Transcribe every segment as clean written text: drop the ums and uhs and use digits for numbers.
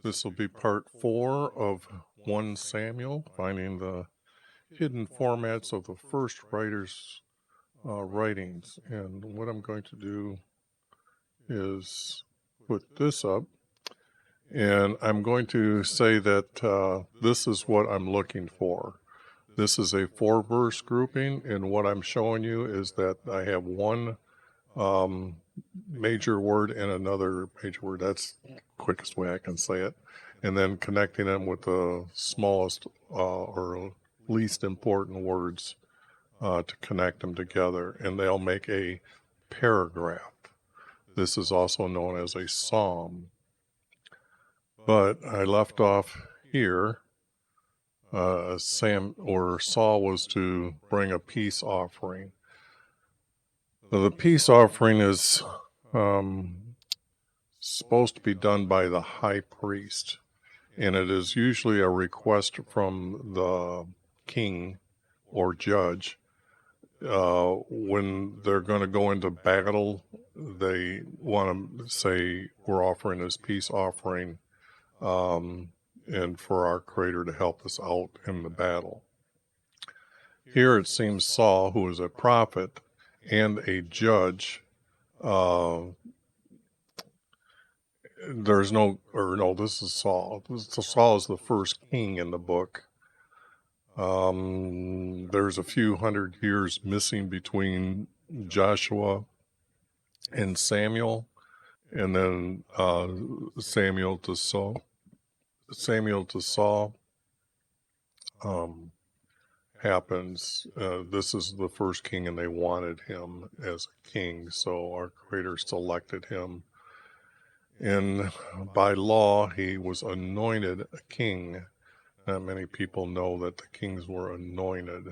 This will be part 4 of 1 Samuel, finding the hidden formats of the first writer's writings. And what I'm going to do is put this up, and I'm going to say that this is what I'm looking for. This is a 4-verse grouping, and what I'm showing you is that I have one major word and another major word. That's the quickest way I can say it. And then connecting them with the smallest or least important words to connect them together. And they'll make a paragraph. This is also known as a psalm. But I left off here. Saul was to bring a peace offering. Now, the peace offering is supposed to be done by the high priest, and it is usually a request from the king or judge. When they're going to go into battle, they want to say, we're offering this peace offering and for our Creator to help us out in the battle. Here it seems Saul, who is a prophet and a judge, this is Saul. Saul is the first king in the book. There's a few hundred years missing between Joshua and Samuel, and then Samuel to Saul happens. This is the first king, and they wanted him as a king, so our Creator selected him. And by law, he was anointed a king. Not many people know that the kings were anointed.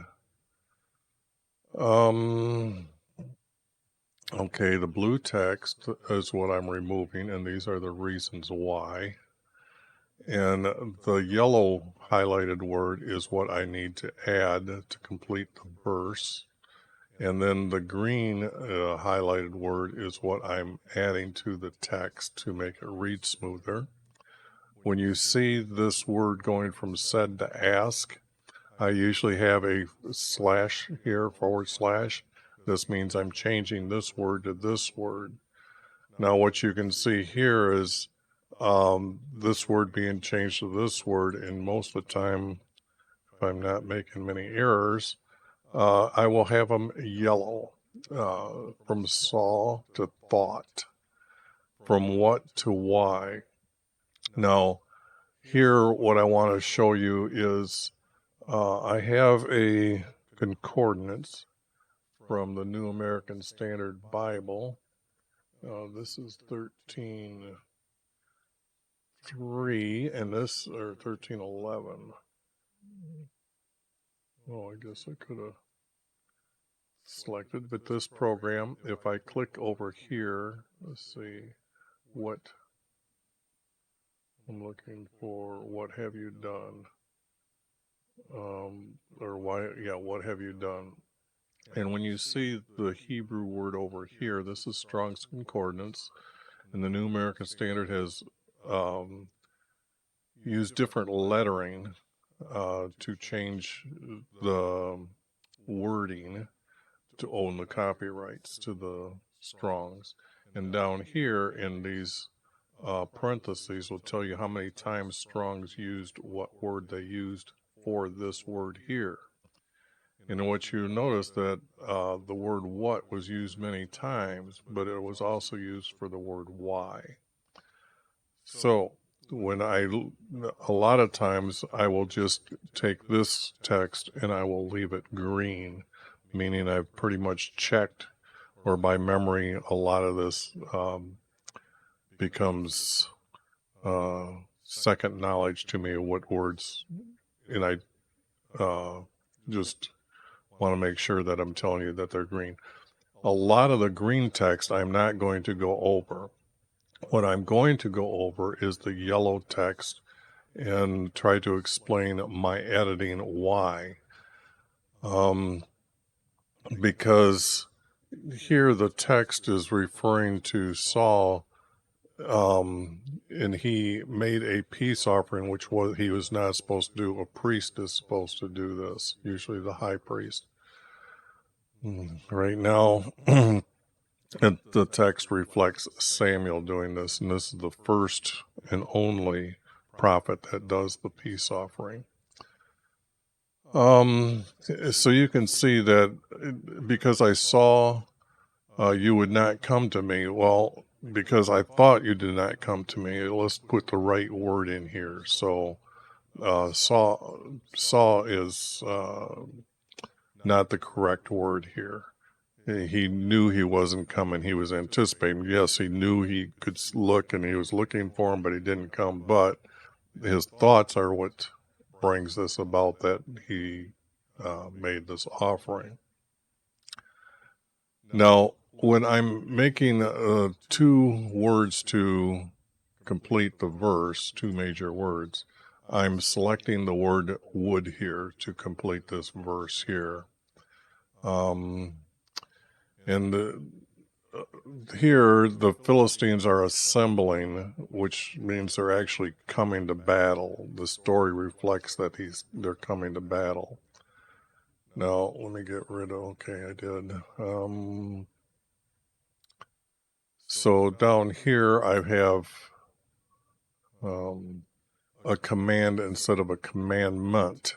Okay, the blue text is what I'm removing, and these are the reasons why. And the yellow highlighted word is what I need to add to complete the verse. And then the green highlighted word is what I'm adding to the text to make it read smoother. When you see this word going from said to ask, I usually have a slash here, /. This means I'm changing this word to this word. Now what you can see here is this word being changed to this word, and most of the time, if I'm not making many errors, I will have them yellow, from saw to thought, from what to why. Now, here what I want to show you is I have a concordance from the New American Standard Bible. This is 13:3, and this, or 13:11. Oh, I guess I could have selected, but this program, if I click over here, let's see what I'm looking for. What have you done? What have you done? And when you see the Hebrew word over here, this is Strong's Concordance, and the New American Standard has used different lettering to change the wording to own the copyrights to the Strongs. And down here in these parentheses will tell you how many times Strong's used what word they used for this word here. And what you notice that the word what was used many times, but it was also used for the word why. So when a lot of times I will just take this text and I will leave it green, meaning I've pretty much checked, or by memory, a lot of this becomes second knowledge to me of what words, and I just want to make sure that I'm telling you that they're green. A lot of the green text I'm not going to go over. What I'm going to go over is the yellow text and try to explain my editing why. Because here the text is referring to Saul and he made a peace offering, which was he was not supposed to do. A priest is supposed to do this, usually the high priest. Right now, the text reflects Samuel doing this, and this is the first and only prophet that does the peace offering. So you can see that because I saw you would not come to me. Well, because I thought you did not come to me, let's put the right word in here. So saw is not the correct word here. He knew he wasn't coming. He was anticipating. Yes, he knew he could look and he was looking for him, but he didn't come. But his thoughts are what brings this about, that he made this offering. Now, when I'm making two words to complete the verse, two major words, I'm selecting the word would here to complete this verse here. Here, the Philistines are assembling, which means they're actually coming to battle. The story reflects that they're coming to battle. Now, let me get rid of, okay, I did. So down here, I have a command instead of a commandment.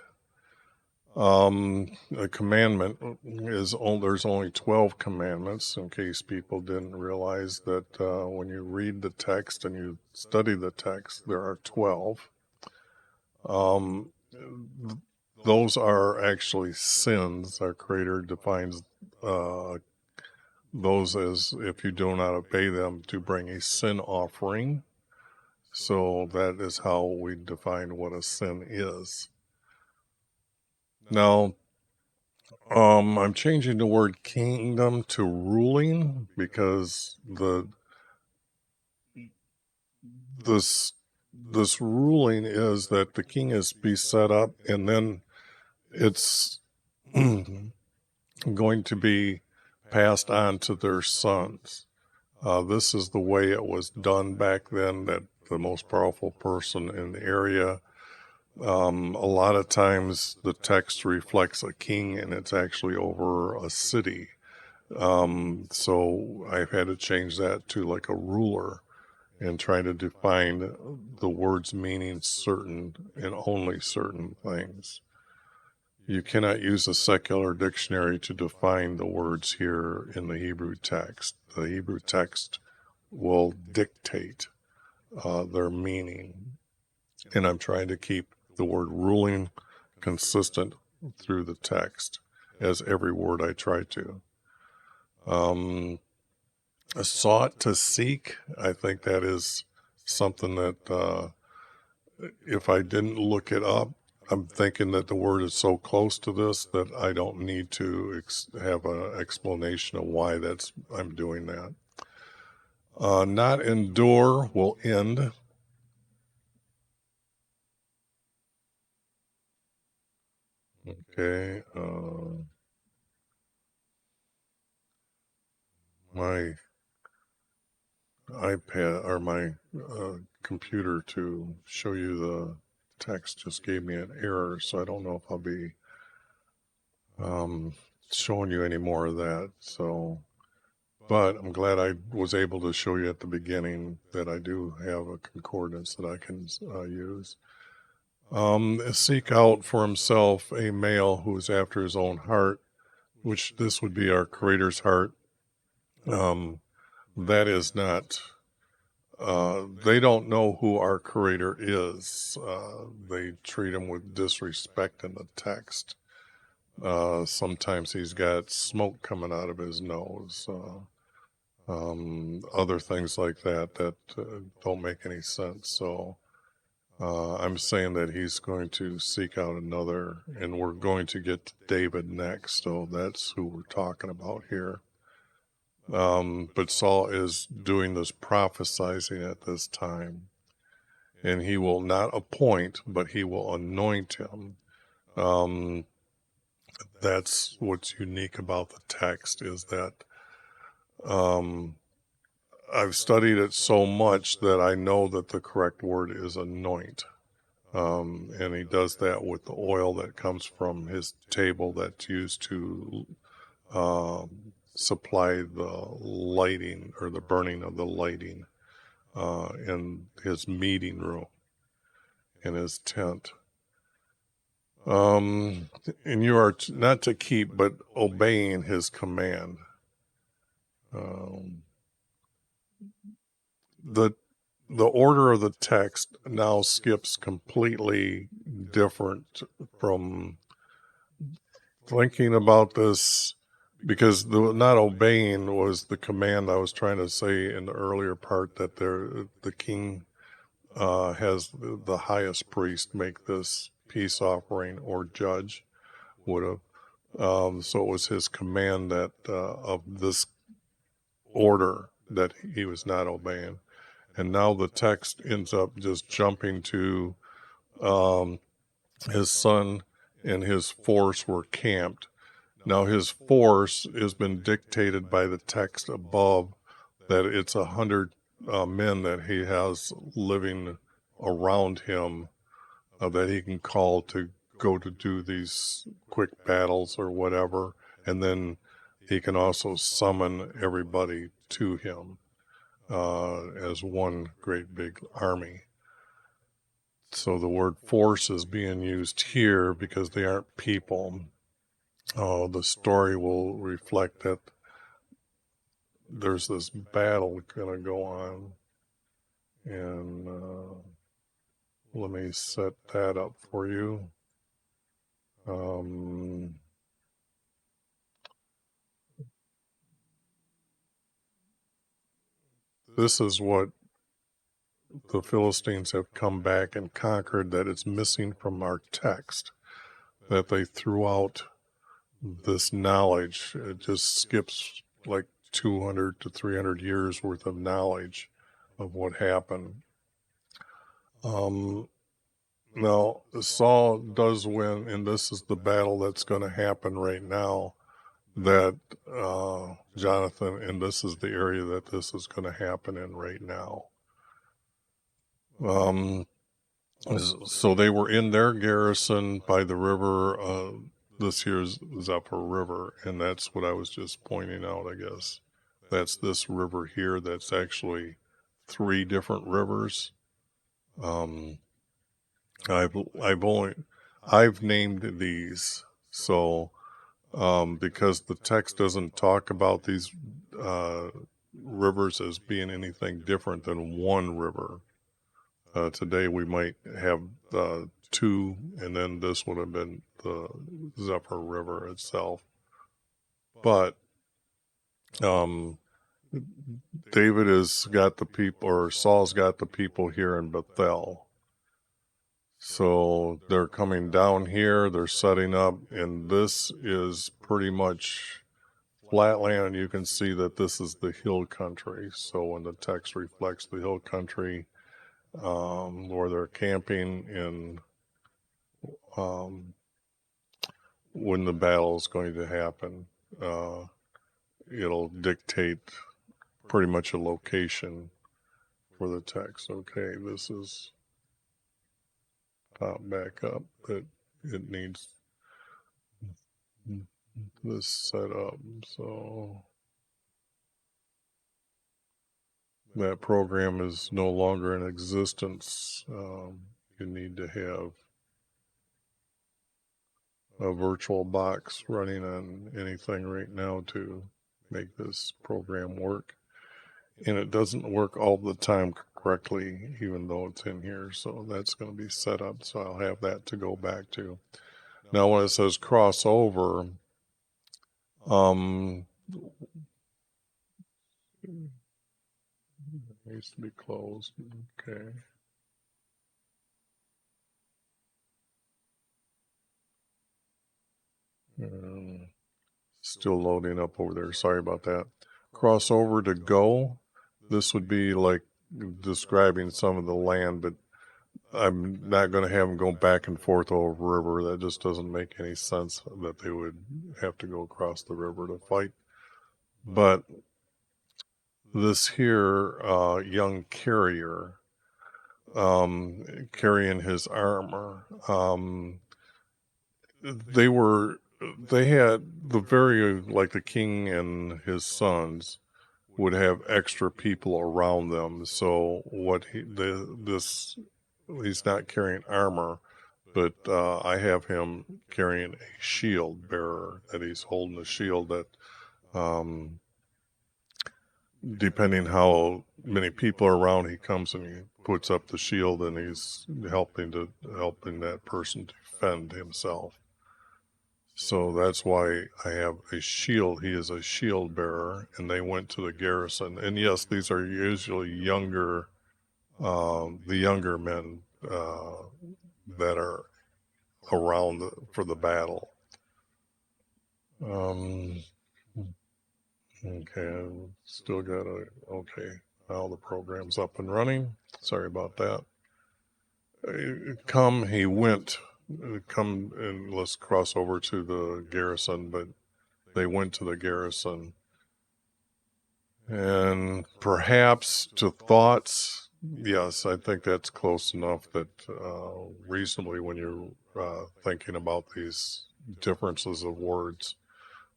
A commandment is there's only 12 commandments, in case people didn't realize that when you read the text and you study the text, there are 12. Those are actually sins. Our Creator defines those as, if you do not obey them, to bring a sin offering. So that is how we define what a sin is. Now, I'm changing the word kingdom to ruling, because this ruling is that the king is be set up, and then it's going to be passed on to their sons. This is the way it was done back then, that the most powerful person in the area. A lot of times the text reflects a king, and it's actually over a city. So I've had to change that to like a ruler and try to define the words meaning certain and only certain things. You cannot use a secular dictionary to define the words here in the Hebrew text. The Hebrew text will dictate their meaning. And I'm trying to keep the word ruling consistent through the text, as every word I try to. Sought to seek, I think that is something that if I didn't look it up, I'm thinking that the word is so close to this that I don't need to have an explanation of why I'm doing that. Not endure will end. Okay. My iPad or my computer to show you the text just gave me an error, so I don't know if I'll be showing you any more of that. So, but I'm glad I was able to show you at the beginning that I do have a concordance that I can use. Seek out for himself a male who is after his own heart, which this would be our Creator's heart. That is not, they don't know who our Creator is. They treat him with disrespect in the text. Sometimes he's got smoke coming out of his nose. Other things like that don't make any sense. So I'm saying that he's going to seek out another, and we're going to get to David next. So that's who we're talking about here. But Saul is doing this prophesizing at this time, and he will not appoint, but he will anoint him. That's what's unique about the text, is that I've studied it so much that I know that the correct word is anoint. And he does that with the oil that comes from his table that's used to supply the lighting or the burning of the lighting in his meeting room, in his tent. And you are not to keep, but obeying his command. The order of the text now skips completely different from thinking about this, because the not obeying was the command I was trying to say in the earlier part, that the king has the highest priest make this peace offering, or judge would have. So it was his command that of this order that he was not obeying. And now the text ends up just jumping to his son and his force were camped. Now his force has been dictated by the text above, that it's 100 men that he has living around him, that he can call to go to do these quick battles or whatever. And then he can also summon everybody to him as one great big army. So the word force is being used here because they aren't people. The story will reflect that there's this battle going to go on. And let me set that up for you. This is what the Philistines have come back and conquered, that it's missing from our text, that they threw out this knowledge. It just skips like 200 to 300 years worth of knowledge of what happened. Now, Saul does win, and this is the battle that's going to happen right now, that Jonathan, and this is the area that this is going to happen in right now. So they were in their garrison by the river, this here's Zephyr River, and that's what I was just pointing out, I guess. That's this river here. That's actually 3 different rivers. I've named these, so because the text doesn't talk about these rivers as being anything different than one river. Today we might have 2, and then this would have been the Zephyr River itself. But David has got the people, or Saul's got the people here in Bethel. So they're coming down here, they're setting up, and this is pretty much flatland, and you can see that this is the hill country. So when the text reflects the hill country, where they're camping, in when the battle is going to happen, it'll dictate pretty much a location for the text. Okay, this is pop back up, but it needs this set up. So that program is no longer in existence. You need to have a virtual box running on anything right now to make this program work. And it doesn't work all the time correctly, even though it's in here. So that's going to be set up. So I'll have that to go back to. Now, when it says crossover, it needs to be closed. Okay. Still loading up over there. Sorry about that. Crossover to go. This would be like describing some of the land, but I'm not going to have them go back and forth over river. That just doesn't make any sense, that they would have to go across the river to fight. But this here young carrier carrying his armor, they had like the king and his sons would have extra people around them. So he's not carrying armor, but I have him carrying a shield bearer, that he's holding a shield that, depending how many people are around, he comes and he puts up the shield and he's helping that person defend himself. So that's why I have a shield. He is a shield bearer, and they went to the garrison. And yes, these are usually the younger men that are around for the battle. Okay, I've still got okay, now the program's up and running. Sorry about that. He went, and let's cross over to the garrison, but they went to the garrison. And perhaps to thoughts, yes, I think that's close enough that reasonably when you're thinking about these differences of words,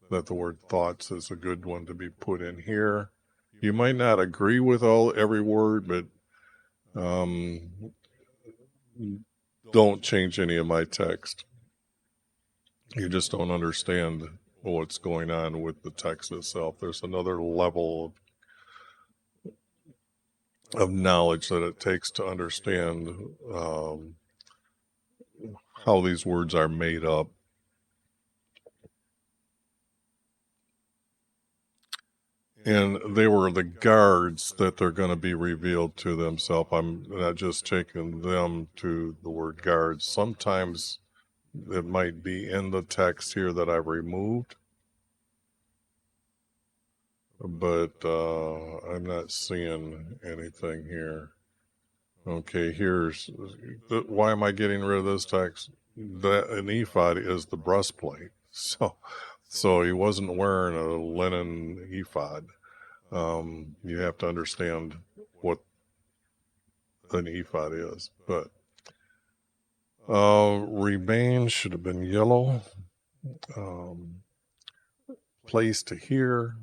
that the word thoughts is a good one to be put in here. You might not agree with every word, but don't change any of my text. You just don't understand what's going on with the text itself. There's another level of knowledge that it takes to understand how these words are made up. And they were the guards that they're going to be revealed to themselves. I'm not just taking them to the word guards. Sometimes it might be in the text here that I've removed, but I'm not seeing anything here. Okay, why am I getting rid of this text? An ephod is the breastplate. So he wasn't wearing a linen ephod. You have to understand what an ephod is. But remain should have been yellow. Place to hear.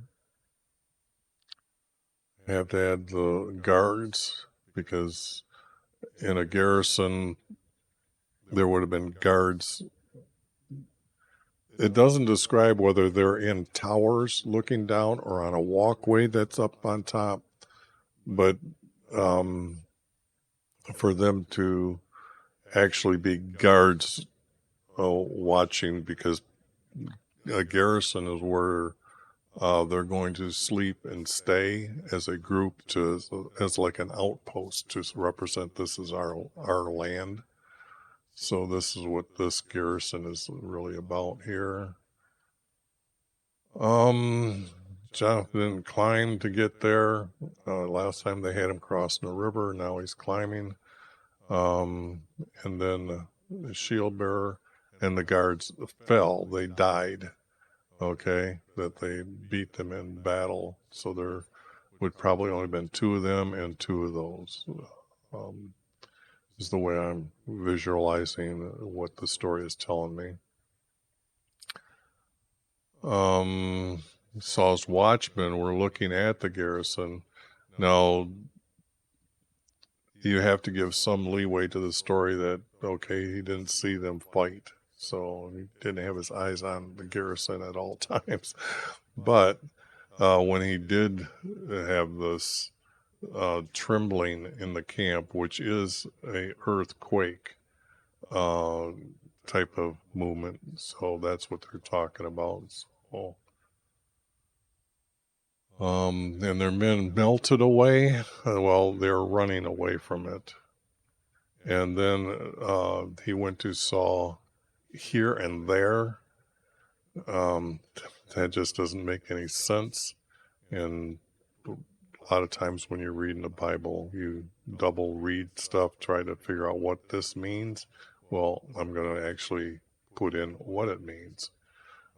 Have to add the guards, because in a garrison there would have been guards. It doesn't describe whether they're in towers looking down or on a walkway that's up on top, but for them to actually be guards watching, because a garrison is where they're going to sleep and stay as a group, as like an outpost, to represent this is our land. So this is what this garrison is really about here. Jonathan didn't climb to get there. Last time they had him crossing the river. Now he's climbing. And then the shield bearer and the guards fell. They died. Okay, that they beat them in battle. So there would probably only been two of them and two of those. Is the way I'm visualizing what the story is telling me. Saul's watchmen were looking at the garrison. Now, you have to give some leeway to the story that, okay, he didn't see them fight, so he didn't have his eyes on the garrison at all times. But when he did have this trembling in the camp, which is a earthquake type of movement, so that's what they're talking about. So, and their men melted away. Well, they're running away from it. And then he went to Saul here and there. That just doesn't make any sense. And a lot of times when you're reading the Bible, you double read stuff, try to figure out what this means. Well, I'm going to actually put in what it means.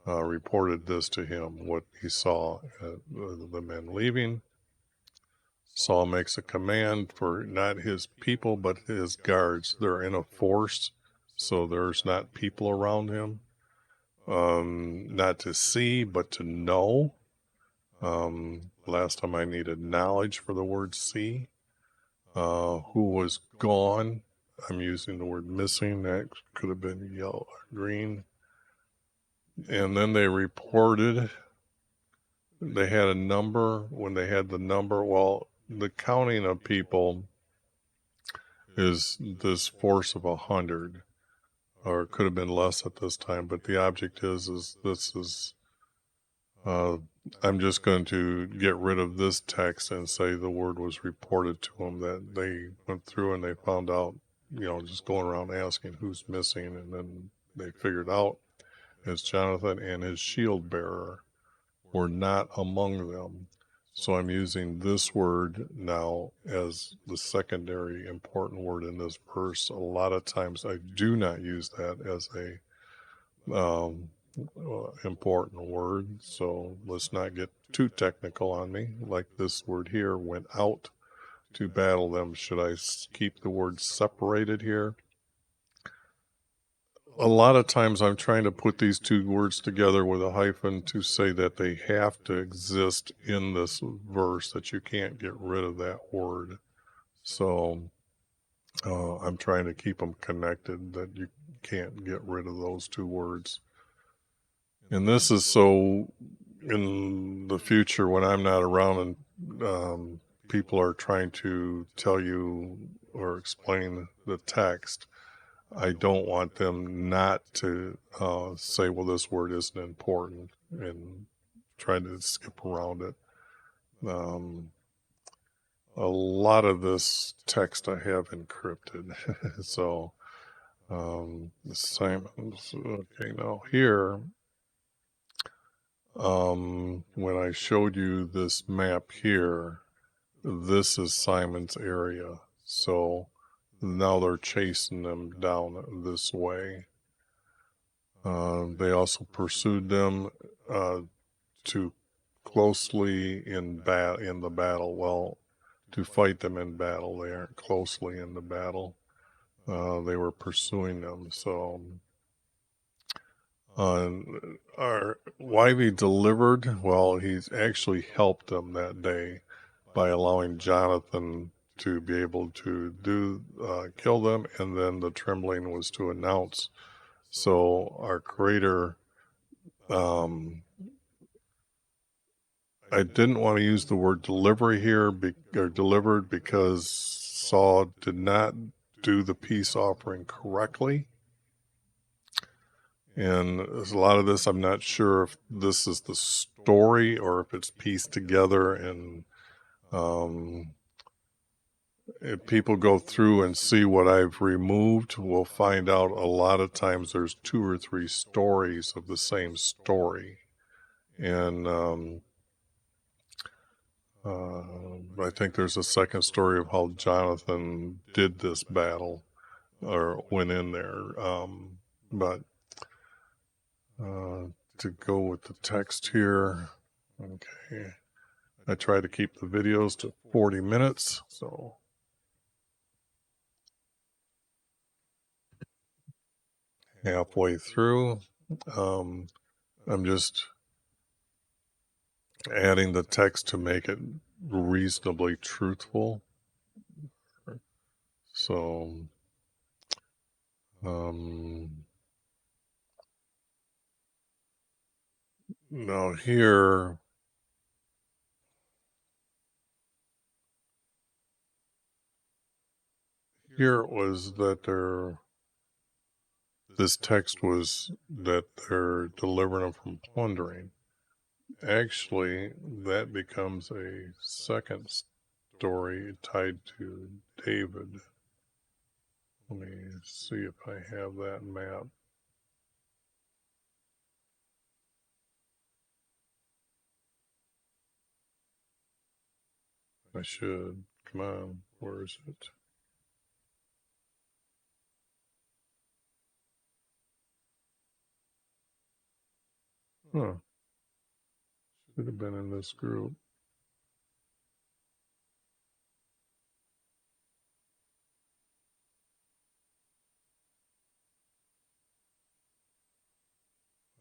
Reported this to him, what he saw, the men leaving. Saul makes a command for not his people, but his guards. They're in a force, so there's not people around him. Not to see, but to know. Last time I needed knowledge for the word see. Who was gone? I'm using the word missing. That could have been yellow or green. And then they reported they had a number. When they had the number, well, the counting of people is this force of 100, or it could have been less at this time. But the object is this is. I'm just going to get rid of this text and say the word was reported to them, that they went through and they found out, just going around asking who's missing, and then they figured out as Jonathan and his shield bearer were not among them. So I'm using this word now as the secondary important word in this verse. A lot of times I do not use that as a important word, so let's not get too technical on me. Like this word here, went out to battle them. Should I keep the word separated here? A lot of times I'm trying to put these two words together with a hyphen to say that they have to exist in this verse, that you can't get rid of that word. So I'm trying to keep them connected, that you can't get rid of those two words. And this is so in the future when I'm not around and people are trying to tell you or explain the text, I don't want them not to say, well, this word isn't important, and try to skip around it. A lot of this text I have encrypted. So, Simon's, okay, now here, when I showed you this map here, this is Simon's area. So now they're chasing them down this way. They also pursued them to closely in the battle. Well, to fight them in battle. They aren't closely in the battle. They were pursuing them. So our YV delivered, well, he's actually helped them that day by allowing Jonathan to be able to kill them, and then the trembling was to announce. So our Creator, I didn't want to use the word delivery here, or delivered, because Saul did not do the peace offering correctly. And there's a lot of this, I'm not sure if this is the story or if it's pieced together. And if people go through and see what I've removed, we'll find out a lot of times there's 2 or 3 stories of the same story. And I think there's a second story of how Jonathan did this battle or went in there. But to go with the text here, okay, I try to keep the videos to 40 minutes, so halfway through. I'm just adding the text to make it reasonably truthful. So, now here it was that this text was that they're delivering them from plundering. Actually, that becomes a second story tied to David. Let me see if I have that map. I should. Come on, where is it? Huh. Should have been in this group.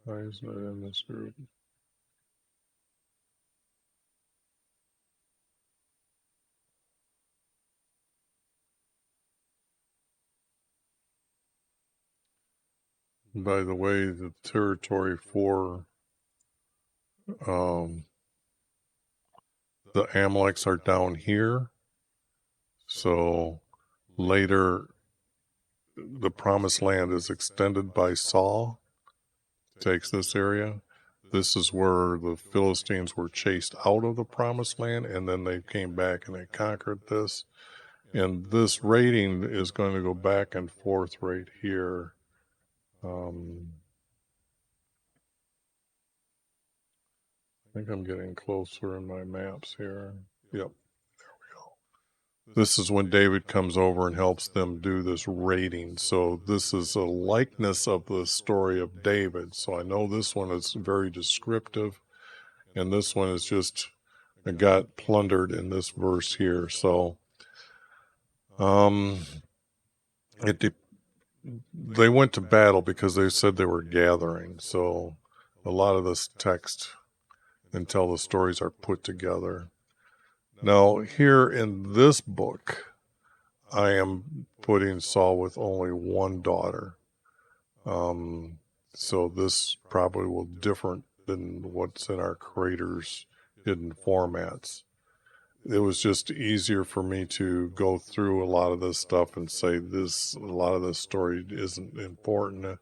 Why is it in this group? By the way, the territory for the Amaleks are down here. So later, the promised land is extended by Saul, takes this area. This is where the Philistines were chased out of the promised land, and then they came back and they conquered this. And this rating is going to go back and forth right here. I think I'm getting closer in my maps here. Yep, there we go. This is when David comes over and helps them do this raiding. So this is a likeness of the story of David. So I know this one is very descriptive, and this one is just got plundered in this verse here. So they went to battle because they said they were gathering. So a lot of this text until the stories are put together. Now, here in this book, I am putting Saul with only one daughter. So this probably will different than what's in our creator's hidden formats. It was just easier for me to go through a lot of this stuff and say a lot of this story isn't important,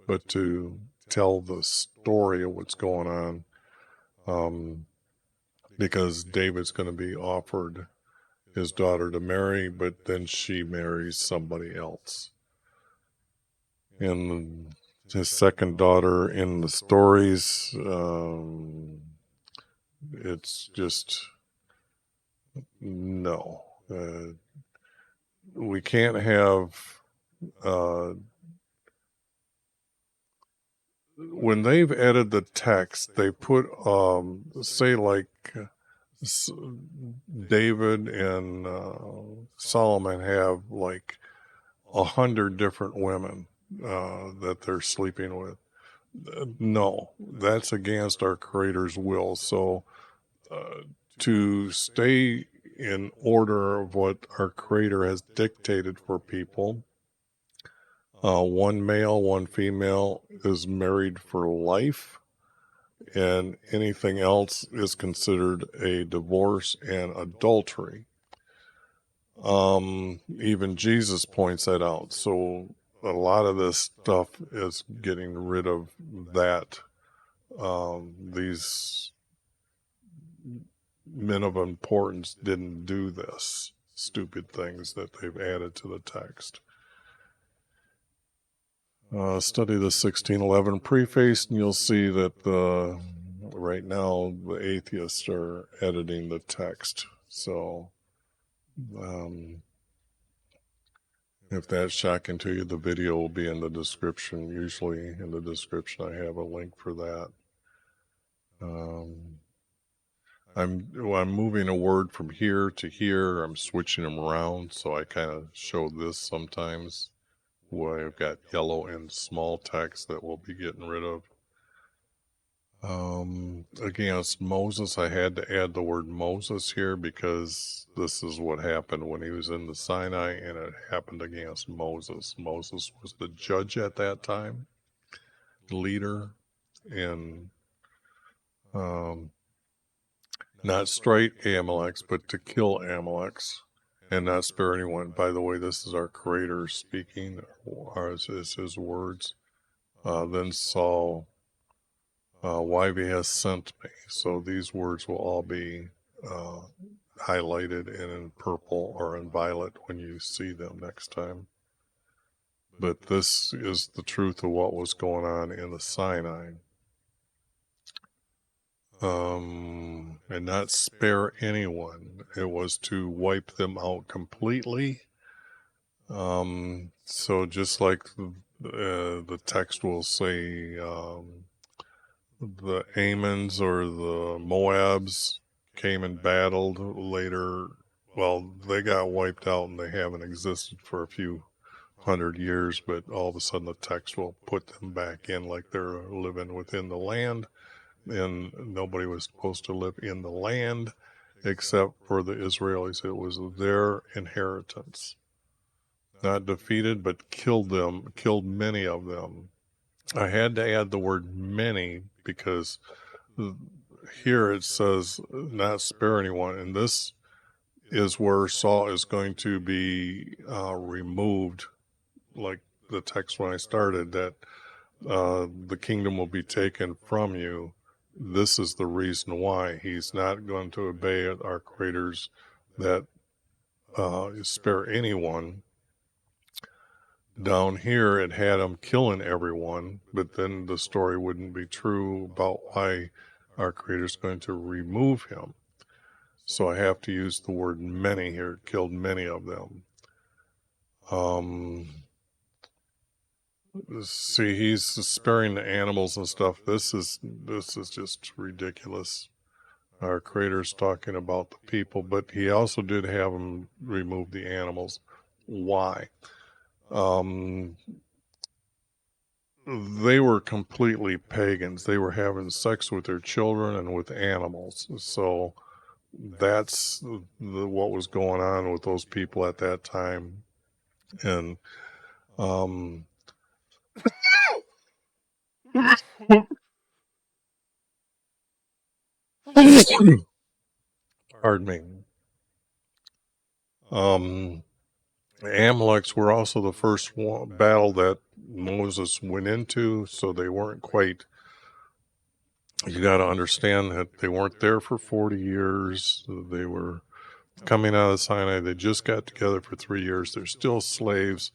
but to tell the story of what's going on. Because David's going to be offered his daughter to marry, but then she marries somebody else. And his second daughter in the stories, it's just, no. We can't have, when they've added the text, they put, say like, David and Solomon have like 100 different women that they're sleeping with. No, that's against our Creator's will. So to stay in order of what our Creator has dictated for people, one male, one female is married for life, and anything else is considered a divorce and adultery. Even Jesus points that out. So a lot of this stuff is getting rid of that. These men of importance didn't do this stupid things that they've added to the text. Study the 1611 preface, and you'll see that right now the atheists are editing the text. So if that's shocking to you, the video will be in the description. Usually in the description I have a link for that. I'm moving a word from here to here. I'm switching them around, so I kind of show this sometimes where I've got yellow and small text that we'll be getting rid of. Against Moses, I had to add the word Moses here because this is what happened when he was in the Sinai, and it happened against Moses. Moses was the judge at that time, leader, and not straight Amaleks, but to kill Amaleks and not spare anyone. By the way, this is our Creator speaking, or is his words. Then Saul, YHVH sent me. So these words will all be highlighted and in purple or in violet when you see them next time. But this is the truth of what was going on in the Sinai. And not spare anyone. It was to wipe them out completely. So just like the text will say, the Ammons or the Moabs came and battled later. Well, they got wiped out and they haven't existed for a few 100 years, but all of a sudden the text will put them back in like they're living within the land, and nobody was supposed to live in the land except for the Israelis. It was their inheritance. Not defeated, but killed many of them. I had to add the word many because here it says not spare anyone, and this is where Saul is going to be removed, like the text when I started, that the kingdom will be taken from you. This is the reason why he's not going to obey our creators, that spare anyone. Down here, it had him killing everyone, but then the story wouldn't be true about why our creator's going to remove him. So I have to use the word many here. It killed many of them. See, he's sparing the animals and stuff. This is just ridiculous. Our creator's talking about the people, but he also did have them remove the animals. Why? They were completely pagans. They were having sex with their children and with animals. So that's what was going on with those people at that time. And pardon me. The Amaleks were also the first battle that Moses went into, so they weren't quite. You got to understand that they weren't there for 40 years. They were coming out of Sinai. They just got together for 3 years. They're still slaves.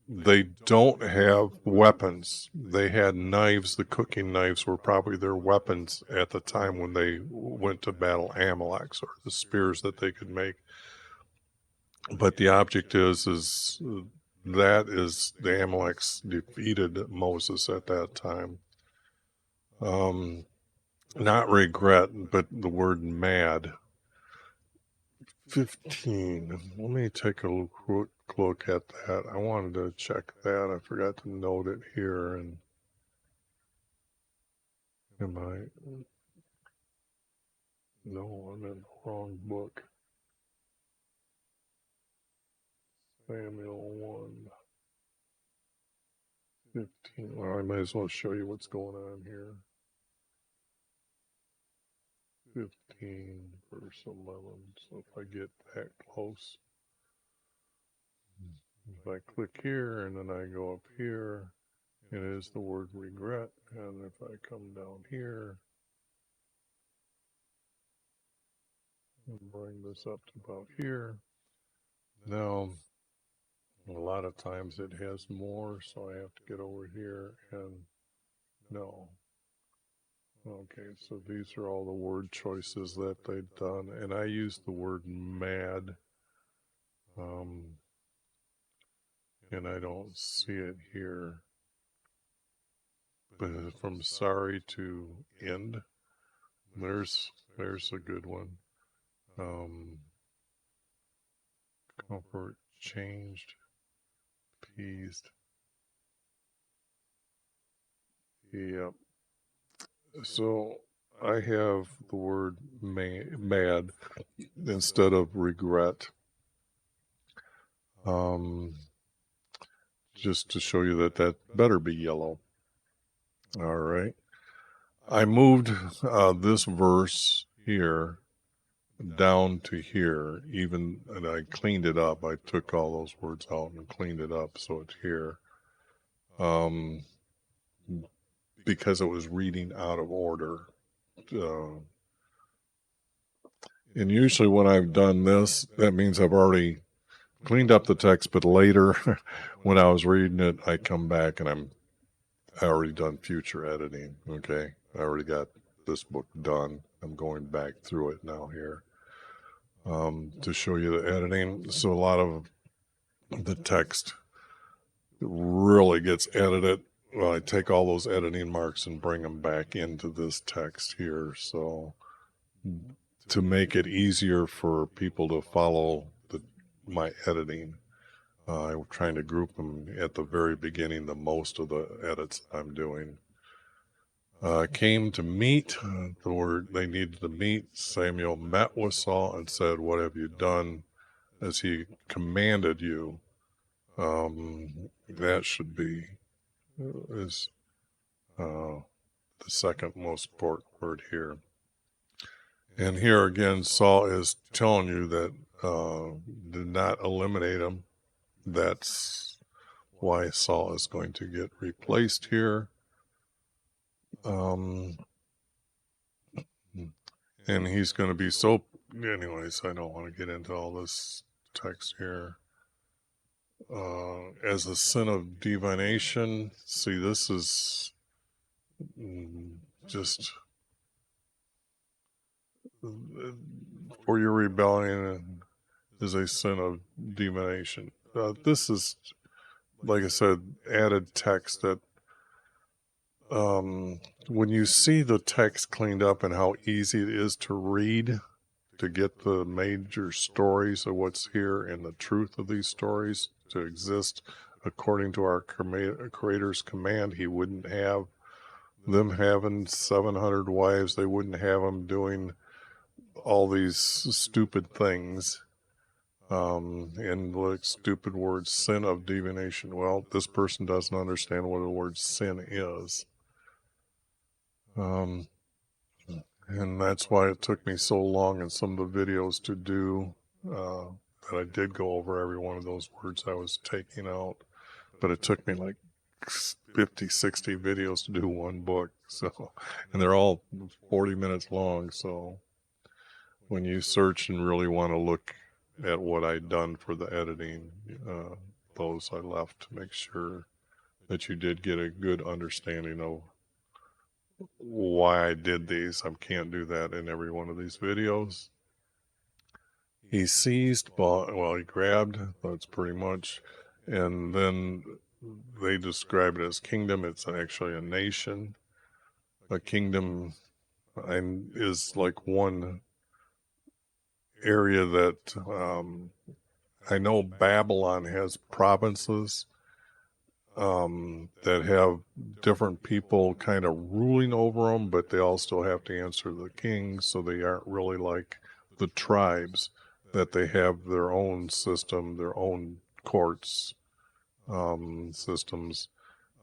They don't have weapons. They had knives. The cooking knives were probably their weapons at the time when they went to battle Amaleks, or the spears that they could make. But the object is the Amaleks defeated Moses at that time. Not regret, but the word mad. 15. Let me take a look at that. I wanted to check that. I forgot to note it here. And am I? No, I'm in the wrong book. Samuel 1. 15. Well, I might as well show you what's going on here. 15 verse 11. So if I get that close, if I click here and then I go up here, it is the word regret. And if I come down here and bring this up to about here, now a lot of times it has more, so I have to get over here and no. Okay, so these are all the word choices that they've done, and I use the word mad, and I don't see it here. But from sorry to end, there's a good one. Comfort, changed, appeased. Yep. So I have the word mad instead of regret. Just to show you that better be yellow. All right. I moved this verse here down to here, and I cleaned it up. I took all those words out and cleaned it up so it's here. Because it was reading out of order. And usually when I've done this, that means I've already cleaned up the text, but later when I was reading it, I come back and I already done future editing. Okay. I already got this book done. I'm going back through it now here to show you the editing. So a lot of the text really gets edited. Well, I take all those editing marks and bring them back into this text here. So to make it easier for people to follow my editing. I'm trying to group them at the very beginning, the most of the edits I'm doing. Came to meet, the word they needed to meet. Samuel met with Saul and said, "What have you done as he commanded you?" That should be is the second most important word here. And here again, Saul is telling you that did not eliminate him. That's why Saul is going to get replaced here. And he's going to be so... Anyways, I don't want to get into all this text here. As a sin of divination, see, this is just... For your rebellion is a sin of divination. This is, like I said, added text that when you see the text cleaned up and how easy it is to read, to get the major stories of what's here and the truth of these stories to exist according to our Creator's command, he wouldn't have them having 700 wives. They wouldn't have them doing all these stupid things. And like stupid words, sin of divination. Well, this person doesn't understand what the word sin is. And that's why it took me so long in some of the videos to do, that I did go over every one of those words I was taking out. But it took me like 50, 60 videos to do one book. So, and they're all 40 minutes long. So when you search and really want to look at what I'd done for the editing, those I left to make sure that you did get a good understanding of why I did these. I can't do that in every one of these videos. He seized, well, he grabbed, that's pretty much, and then they describe it as kingdom. It's actually a nation. A kingdom is like one area that I know Babylon has provinces that have different people kind of ruling over them, but they all still have to answer the king, so they aren't really like the tribes, that they have their own system, their own courts systems.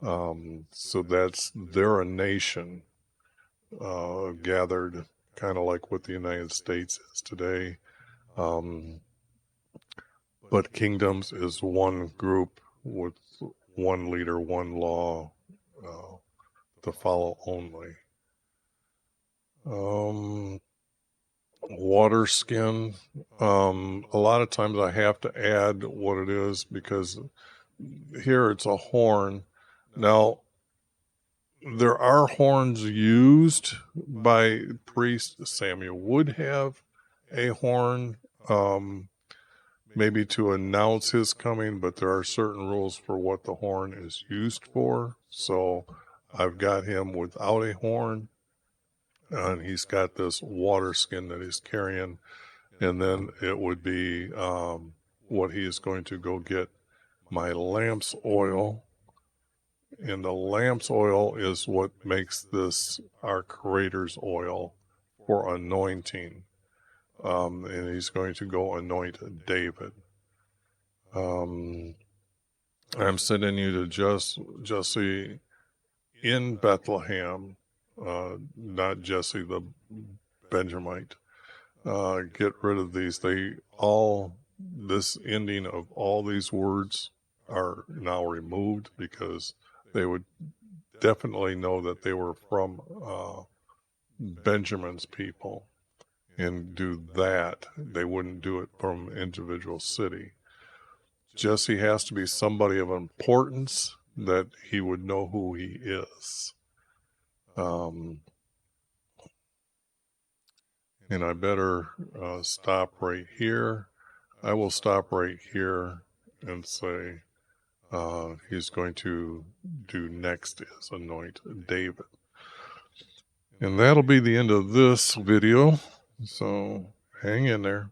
So they're a nation gathered, kind of like what the United States is today. But kingdoms is one group with one leader, one law to follow only. Water skin. A lot of times I have to add what it is because here it's a horn. Now, there are horns used by priests. Samuel would have a horn, maybe to announce his coming, but there are certain rules for what the horn is used for. So I've got him without a horn, and he's got this water skin that he's carrying, and then it would be what he is going to go get my lamp's oil. And the lamp's oil is what makes this our Creator's oil for anointing. And he's going to go anoint David. I'm sending you to Jesse in Bethlehem, not Jesse the Benjamite. Get rid of these. This ending of all these words are now removed because they would definitely know that they were from Benjamin's people and do that. They wouldn't do it from an individual city. Jesse has to be somebody of importance that he would know who he is. And I better stop right here. I will stop right here and say he's going to do next is anoint David. And that'll be the end of this video. So hang in there.